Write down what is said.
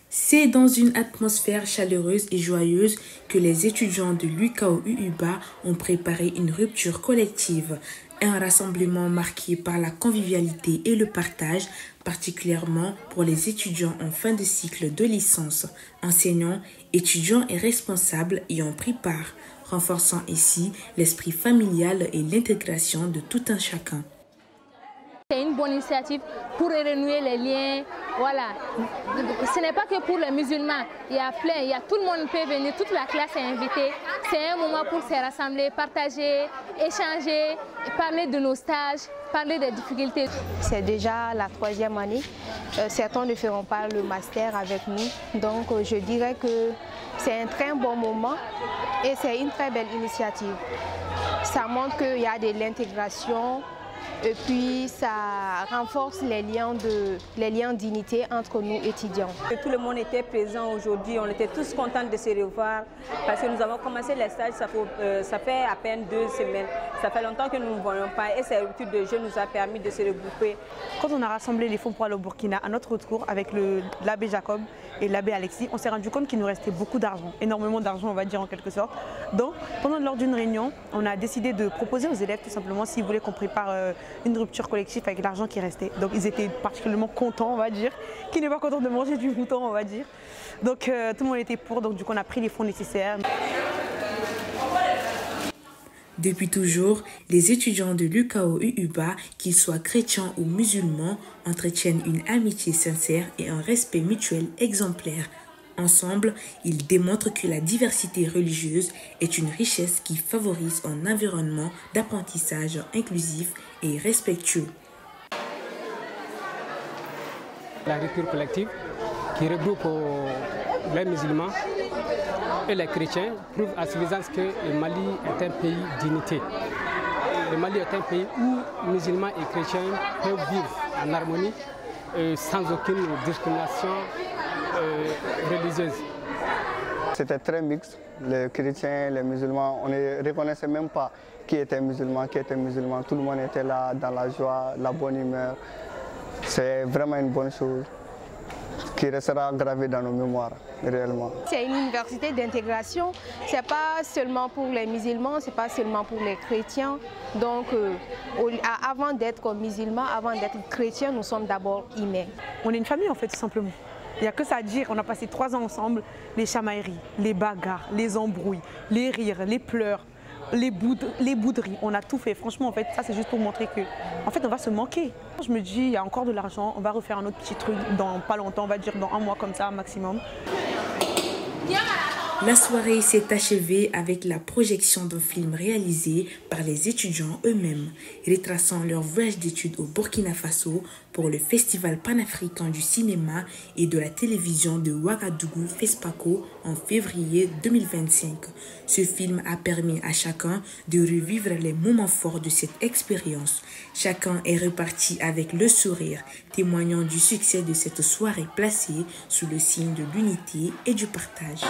C'est dans une atmosphère chaleureuse et joyeuse que les étudiants de l'UKO-UUBA ont préparé une rupture collective, un rassemblement marqué par la convivialité et le partage, particulièrement pour les étudiants en fin de cycle de licence. Enseignants, étudiants et responsables y ont pris part, renforçant ici l'esprit familial et l'intégration de tout un chacun. C'est une bonne initiative pour renouer les liens. Voilà. Ce n'est pas que pour les musulmans. Il y a plein, tout le monde peut venir, toute la classe est invitée. C'est un moment pour se rassembler, partager, échanger, parler de nos stages, parler des difficultés. C'est déjà la 3e année. Certains ne feront pas le master avec nous. Donc je dirais que c'est un très bon moment et c'est une très belle initiative. Ça montre qu'il y a de l'intégration. Et puis ça renforce les liens d'unité entre nous étudiants. Tout le monde était présent aujourd'hui, on était tous contents de se revoir parce que nous avons commencé les stages, ça fait à peine 2 semaines. Ça fait longtemps que nous ne voyons pas et cette rupture de jeu nous a permis de se regrouper. Quand on a rassemblé les fonds pour aller au Burkina, à notre retour avec l'abbé Jacob et l'abbé Alexis, on s'est rendu compte qu'il nous restait beaucoup d'argent, énormément d'argent on va dire en quelque sorte. Donc lors d'une réunion, on a décidé de proposer aux élèves tout simplement s'ils voulaient qu'on prépare une rupture collective avec l'argent qui restait. Donc ils étaient particulièrement contents on va dire, qui n'est pas content de manger du mouton on va dire. Donc tout le monde était pour, donc du coup on a pris les fonds nécessaires. Depuis toujours, les étudiants de l'UKO-UUBA, qu'ils soient chrétiens ou musulmans, entretiennent une amitié sincère et un respect mutuel exemplaire. Ensemble, ils démontrent que la diversité religieuse est une richesse qui favorise un environnement d'apprentissage inclusif et respectueux. La rupture collective qui regroupe les musulmans et les chrétiens prouve à suffisance que le Mali est un pays d'unité. Le Mali est un pays où musulmans et chrétiens peuvent vivre en harmonie sans aucune discrimination religieuse. C'était très mixte, les chrétiens, les musulmans, on ne reconnaissait même pas qui était musulman, tout le monde était là dans la joie, la bonne humeur. C'est vraiment une bonne chose qui restera gravée dans nos mémoires, réellement. C'est une université d'intégration, ce n'est pas seulement pour les musulmans, ce n'est pas seulement pour les chrétiens. Donc avant d'être musulmans, avant d'être chrétiens, nous sommes d'abord humains. On est une famille en fait tout simplement. Il n'y a que ça à dire, on a passé 3 ans ensemble, les chamailleries, les bagarres, les embrouilles, les rires, les pleurs, les bouderies, on a tout fait. Franchement, en fait, ça c'est juste pour montrer que, en fait, on va se manquer. Je me dis, il y a encore de l'argent, on va refaire un autre petit truc dans pas longtemps, on va dire dans 1 mois comme ça, maximum. La soirée s'est achevée avec la projection d'un film réalisé par les étudiants eux-mêmes, retraçant leur voyage d'études au Burkina Faso pour le Festival panafricain du cinéma et de la télévision de Ouagadougou FESPACO en février 2025. Ce film a permis à chacun de revivre les moments forts de cette expérience. Chacun est reparti avec le sourire, témoignant du succès de cette soirée placée sous le signe de l'unité et du partage.